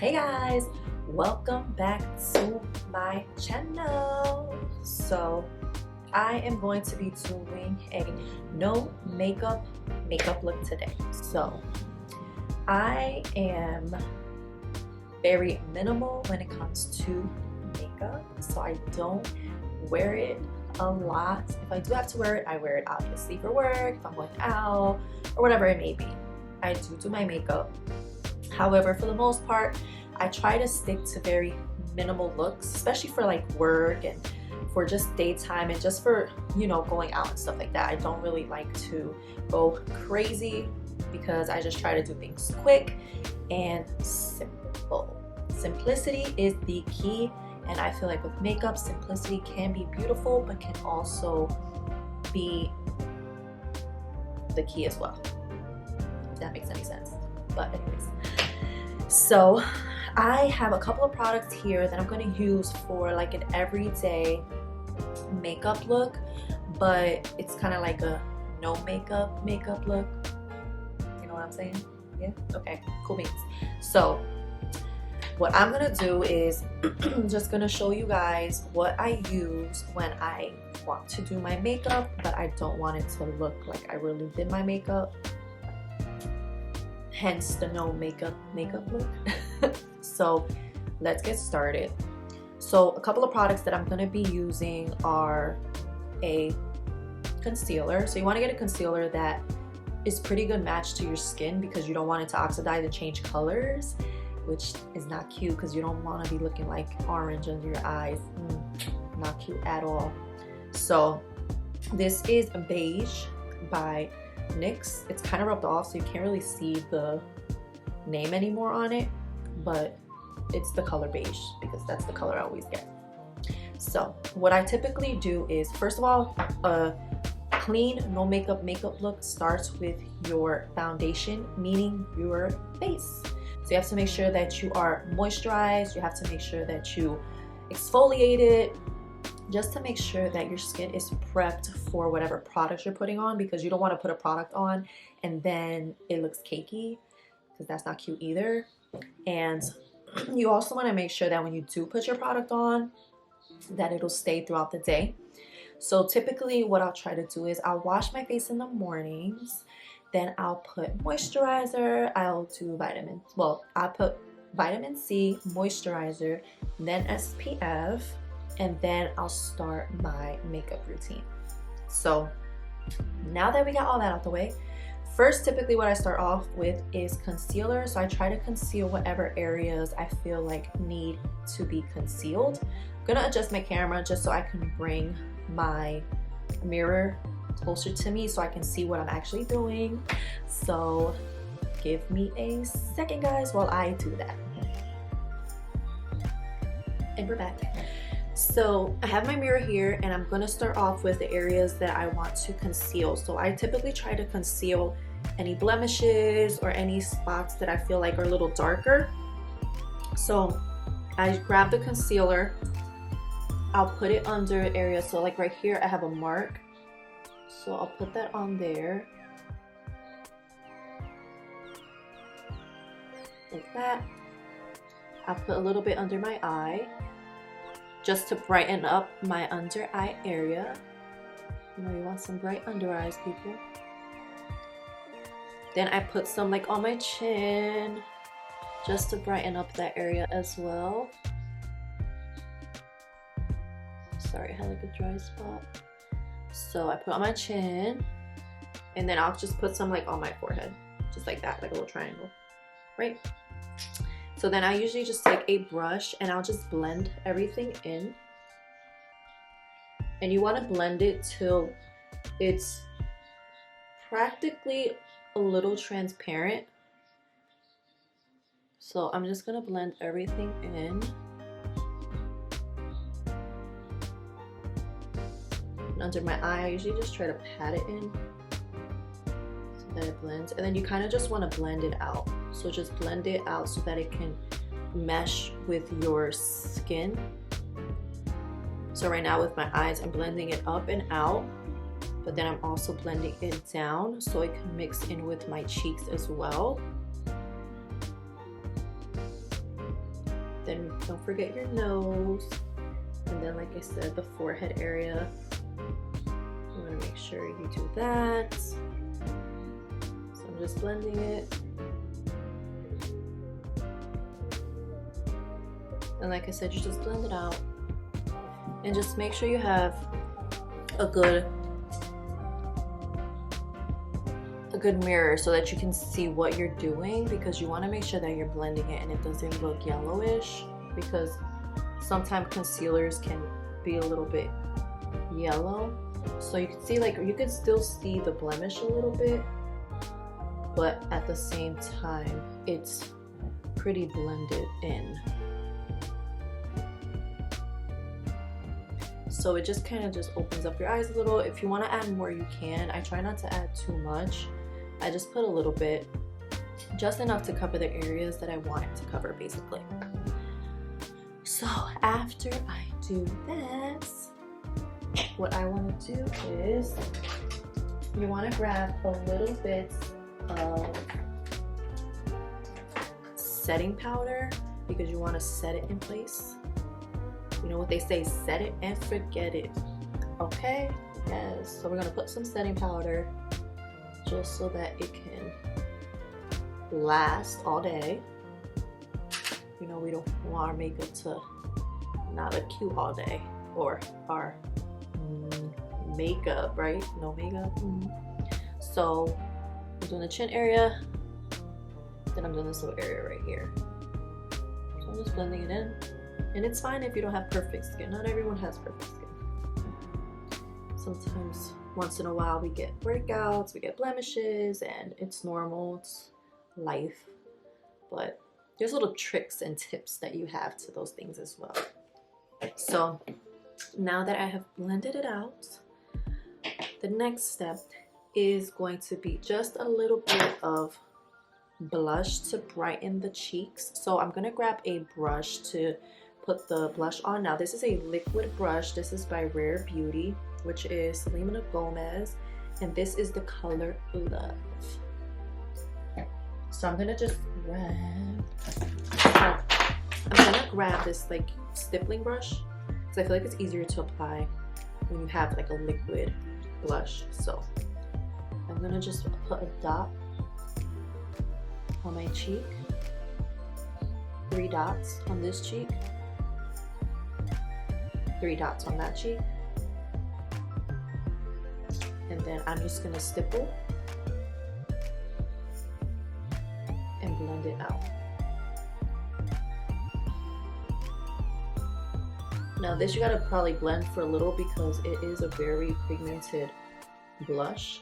Hey guys, welcome back to my channel. So I am going to be doing a no makeup look today. So I am very minimal when it comes to makeup, so I don't wear it a lot. If I do have to wear it, I wear it obviously for work, if I'm going out or whatever it may be. I do my makeup. However, for the most part, I try to stick to very minimal looks, especially for like work and for just daytime and just for, you know, going out and stuff like that. I don't really like to go crazy because I just try to do things quick and simple. Simplicity is the key, and I feel like with makeup, simplicity can be beautiful but can also be the key as well, if that makes any sense. But anyways, so I have a couple of products here that I'm going to use for like an everyday makeup look, but it's kind of like a no makeup look. You know what I'm saying? Yeah? Okay, cool beans. So what I'm going to do is I'm just going to show you guys what I use when I want to do my makeup, but I don't want it to look like I really did my makeup. Hence the no makeup look. So let's get started. So a couple of products that I'm going to be using are a concealer. So you want to get a concealer that is pretty good match to your skin because you don't want it to oxidize and change colors, which is not cute because you don't want to be looking like orange under your eyes. Not cute at all. So this is a Beige by NYX. It's kind of rubbed off, so you can't really see the name anymore on it, but it's the color beige because that's the color I always get. So what I typically do is, first of all, a clean no makeup look starts with your foundation, meaning your face. So you have to make sure that you are moisturized, you have to make sure that you exfoliate it, just to make sure that your skin is prepped for whatever product you're putting on, because you don't want to put a product on and then it looks cakey, because that's not cute either. And you also want to make sure that when you do put your product on, that it'll stay throughout the day. So typically what I'll try to do is I'll wash my face in the mornings, then I'll put moisturizer, I'll put vitamin C, moisturizer, then SPF, and then I'll start my makeup routine. So now that we got all that out the way, first typically what I start off with is concealer. So I try to conceal whatever areas I feel like need to be concealed. I'm gonna adjust my camera just so I can bring my mirror closer to me so I can see what I'm actually doing. So give me a second, guys, while I do that. And we're back. So I have my mirror here, and I'm going to start off with the areas that I want to conceal. So I typically try to conceal any blemishes or any spots that I feel like are a little darker. So I grab the concealer, I'll put it under areas. So like right here I have a mark, so I'll put that on there like that. I'll put a little bit under my eye, just to brighten up my under eye area. You know, you want some bright under eyes, people. Then I put some like on my chin, just to brighten up that area as well. Sorry, I had like a dry spot. So I put on my chin, and then I'll just put some like on my forehead, just like that, like a little triangle, right? So then I usually just take a brush and I'll just blend everything in. And you want to blend it till it's practically a little transparent. So I'm just going to blend everything in. And under my eye, I usually just try to pat it in so that it blends. And then you kind of just want to blend it out. So just blend it out so that it can mesh with your skin. So right now with my eyes, I'm blending it up and out, but then I'm also blending it down so it can mix in with my cheeks as well. Then don't forget your nose. And then, like I said, the forehead area. You want to make sure you do that. So I'm just blending it. And like I said, you just blend it out. And just make sure you have a good mirror so that you can see what you're doing, because you want to make sure that you're blending it and it doesn't look yellowish, because sometimes concealers can be a little bit yellow. So you can see, like, you can still see the blemish a little bit, but at the same time it's pretty blended in. So it just kind of just opens up your eyes a little. If you want to add more, you can. I try not to add too much. I just put a little bit, just enough to cover the areas that I want it to cover, basically. So after I do that, what I want to do is, you want to grab a little bit of setting powder, because you want to set it in place. You know what they say, set it and forget it. Okay? Yes. So we're gonna put some setting powder just so that it can last all day. You know, we don't want our makeup to not look cute all day, or our makeup, right? No makeup. So I'm doing the chin area, then I'm doing this little area right here. So I'm just blending it in. And it's fine if you don't have perfect skin. Not everyone has perfect skin. Sometimes, once in a while, we get breakouts, we get blemishes, and it's normal, it's life. But there's little tricks and tips that you have to those things as well. So now that I have blended it out, the next step is going to be just a little bit of blush to brighten the cheeks. So I'm gonna grab a brush to put the blush on. Now this is a liquid brush. This is by Rare Beauty, which is Selena Gomez, and this is the color Love. So I'm gonna just grab this like stippling brush, because I feel like it's easier to apply when you have like a liquid blush. So I'm gonna just put a dot on my cheek, 3 dots on this cheek, 3 dots on that cheek, and then I'm just gonna stipple and blend it out. Now this you gotta probably blend for a little, because it is a very pigmented blush,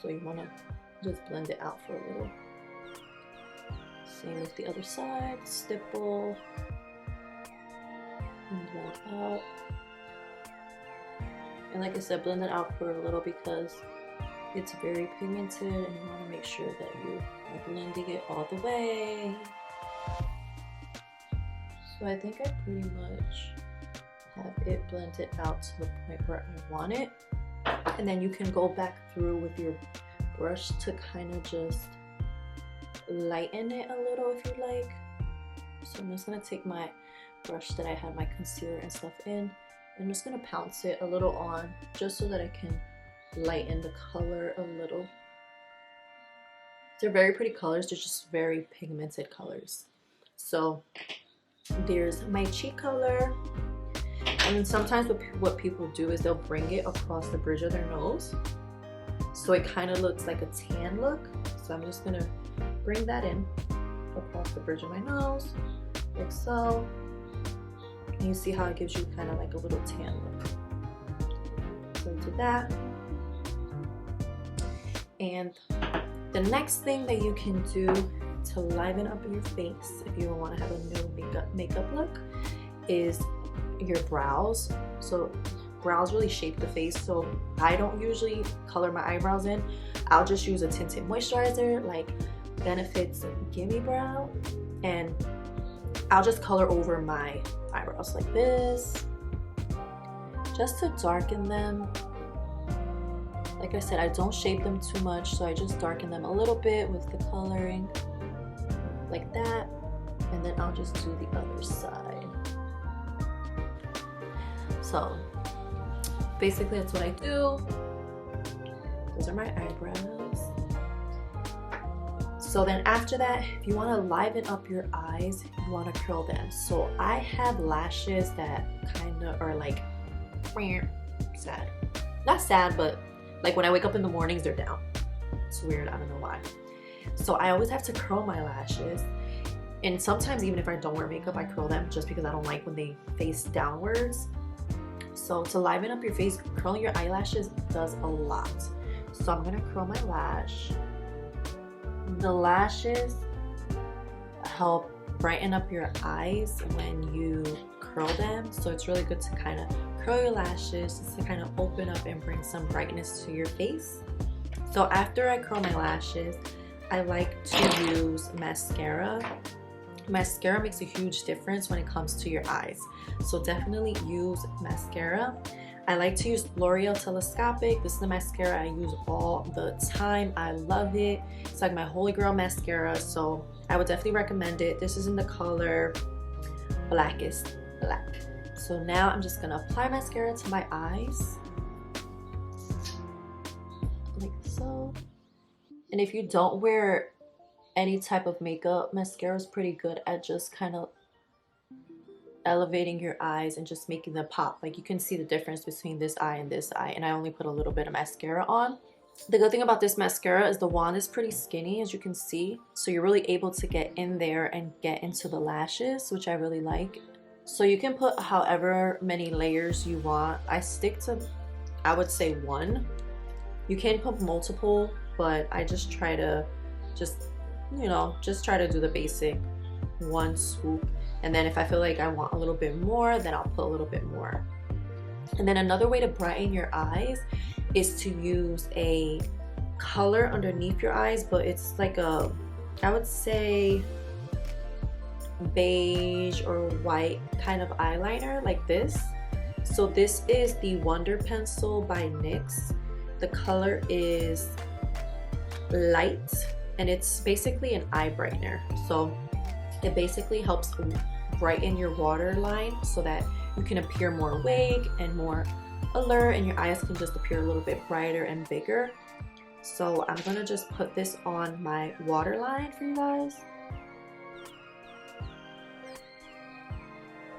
so you wanna just blend it out for a little. Same with the other side, stipple and blend out. And like I said, blend it out for a little because it's very pigmented and you want to make sure that you are blending it all the way. So I think I pretty much have it blended out to the point where I want it. And then you can go back through with your brush to kind of just lighten it a little if you like. So I'm just going to take my brush that I had my concealer and stuff in. I'm just going to pounce it a little on just so that I can lighten the color a little. They're very pretty colors, they're just very pigmented colors. So there's my cheek color. And then sometimes what people do is they'll bring it across the bridge of their nose, so it kind of looks like a tan look. So I'm just gonna bring that in across the bridge of my nose, like so. And you see how it gives you kind of like a little tan look. So do that. And the next thing that you can do to liven up your face if you want to have a new makeup look is your brows. So brows really shape the face, so I don't usually color my eyebrows in. I'll just use a tinted moisturizer like Benefit's Gimme Brow, and I'll just color over my eyebrows like this just to darken them. Like I said, I don't shape them too much, so I just darken them a little bit with the coloring like that. and then I'll just do the other side. So basically that's what I do. Those are my eyebrows. So then after that, if you want to liven up your eyes, you want to curl them. So I have lashes that kind of are like sad. Not sad, but like when I wake up in the mornings, they're down. It's weird, I don't know why. So I always have to curl my lashes. And sometimes even if I don't wear makeup, I curl them just because I don't like when they face downwards. So to liven up your face, curling your eyelashes does a lot. So I'm gonna curl my lash. The lashes help brighten up your eyes when you curl them. So it's really good to kind of curl your lashes just to kind of open up and bring some brightness to your face. So after I curl my lashes, I like to use mascara. Mascara makes a huge difference when it comes to your eyes. So definitely use mascara. I like to use Loreal Telescopic. This is the mascara I use all the time. I love it. It's like my holy grail mascara, so I would definitely recommend it. This is in the color Blackest, black. So now I'm just gonna apply mascara to my eyes, like so. And if you don't wear any type of makeup, mascara is pretty good at just kind of elevating your eyes and just making them pop. Like you can see the difference between this eye and this eye, and I only put a little bit of mascara on. The good thing about this mascara is the wand is pretty skinny, as you can see, so you're really able to get in there and get into the lashes, which I really like. So you can put however many layers you want. I stick to, I would say, one. You can put multiple, but I just try to just try to do the basic one swoop. And then if I feel like I want a little bit more, then I'll put a little bit more. And then another way to brighten your eyes is to use a color underneath your eyes, but it's like a, I would say, beige or white kind of eyeliner like this. So this is the Wonder Pencil by NYX. The color is light, and it's basically an eye brightener. So it basically helps brighten your waterline so that you can appear more awake and more alert, and your eyes can just appear a little bit brighter and bigger. So I'm gonna just put this on my waterline for you guys.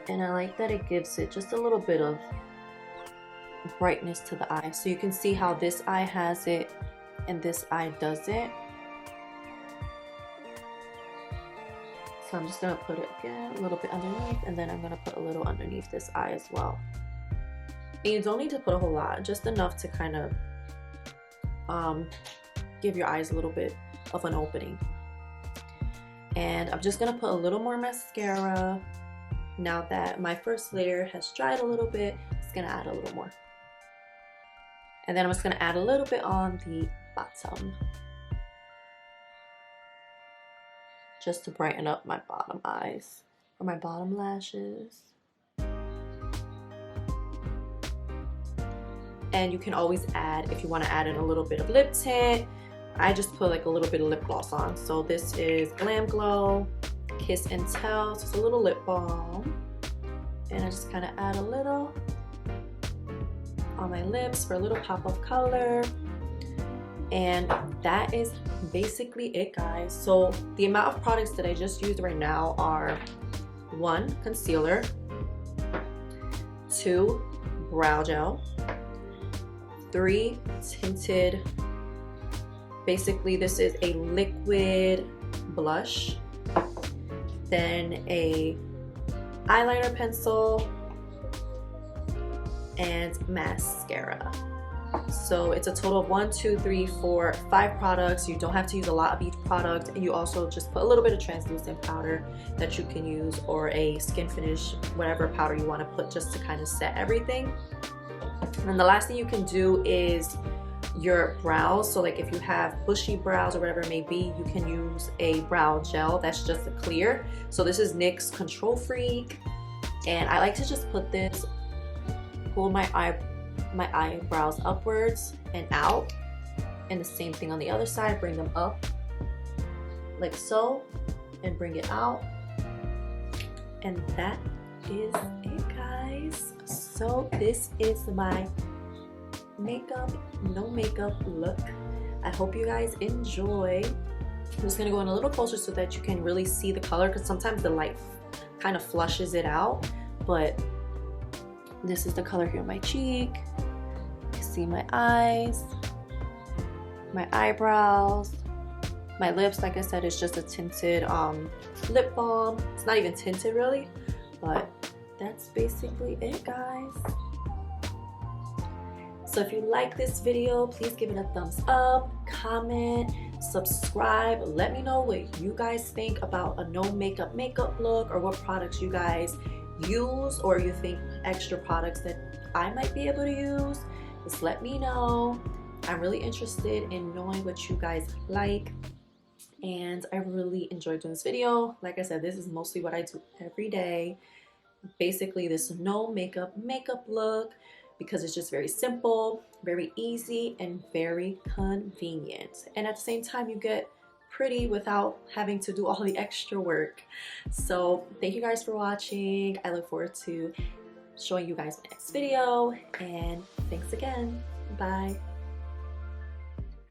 And I like that it gives it just a little bit of brightness to the eye. So you can see how this eye has it and this eye doesn't. So I'm just gonna put it again a little bit underneath, and then I'm gonna put a little underneath this eye as well. And you don't need to put a whole lot, just enough to kind of give your eyes a little bit of an opening. And I'm just gonna put a little more mascara. Now that my first layer has dried a little bit, it's gonna add a little more. And then I'm just gonna add a little bit on the bottom, just to brighten up my bottom eyes or my bottom lashes. And you can always add, if you want to add in a little bit of lip tint. I just put like a little bit of lip gloss on. So this is Glam Glow Kiss and Tell. So it's a little lip balm, and I just kind of add a little on my lips for a little pop of color. And that is basically it, guys. So the amount of products that I just used right now are 1, concealer, 2, brow gel, 3, tinted, basically this is a liquid blush, then a eyeliner pencil, and mascara. So it's a total of 1, 2, 3, 4, 5 products. You don't have to use a lot of each product, and you also just put a little bit of translucent powder that you can use, or a skin finish, whatever powder you want to put, just to kind of set everything. And then the last thing you can do is your brows. So like if you have bushy brows or whatever it may be, you can use a brow gel that's just a clear. So this is NYX Control Freak, and I like to just put this, pull my eyebrows upwards and out, and the same thing on the other side. Bring them up like so and bring it out. And that is it, guys. So this is my makeup, no makeup look. I hope you guys enjoy. I'm just gonna go in a little closer so that you can really see the color, because sometimes the light kind of flushes it out. But this is the color here on my cheek. You see my eyes, my eyebrows, my lips. Like I said, it's just a tinted lip balm. It's not even tinted really, but that's basically it, guys. So if you like this video, please give it a thumbs up, comment, subscribe. Let me know what you guys think about a no makeup look, or what products you guys use, or you think extra products that I might be able to use. Just let me know. I'm really interested in knowing what you guys like, and I really enjoyed doing this video. Like I said, this is mostly what I do every day. Basically this no makeup look, because it's just very simple, very easy, and very convenient. And at the same time, you get pretty without having to do all the extra work. So thank you guys for watching. I look forward to showing you guys my next video, and thanks again. Bye.